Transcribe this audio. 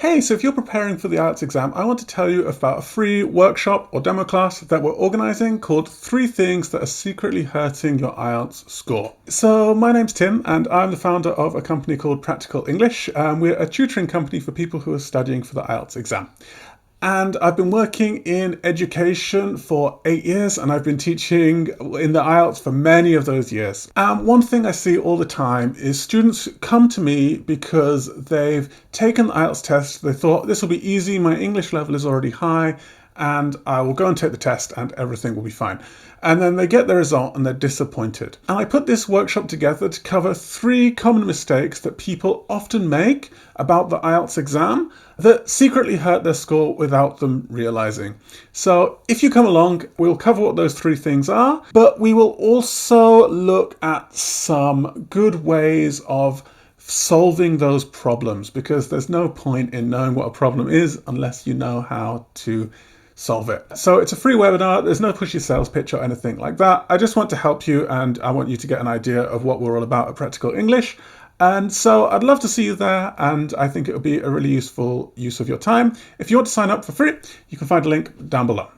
Hey, so if you're preparing for the IELTS exam, I want to tell you about a free workshop or demo class that we're organising called 3 Things That Are Secretly Hurting Your IELTS Score. So my name's Tim and I'm the founder of a company called Practical English. We're a tutoring company for people who are studying for the IELTS exam. And I've been working in education for 8 years and I've been teaching in the IELTS for many of those years. One thing I see all the time is students come to me because they've taken the IELTS test, they thought this will be easy, my English level is already high, and I will go and take the test and everything will be fine. And then they get the result and they're disappointed. And I put this workshop together to cover 3 common mistakes that people often make about the IELTS exam that secretly hurt their score without them realizing. So if you come along, we'll cover what those 3 things are, but we will also look at some good ways of solving those problems, because there's no point in knowing what a problem is unless you know how to solve it. So it's a free webinar. There's no pushy sales pitch or anything like that. I just want to help you and I want you to get an idea of what we're all about at Practical English. And so I'd love to see you there, and I think it would be a really useful use of your time. If you want to sign up for free, you can find a link down below.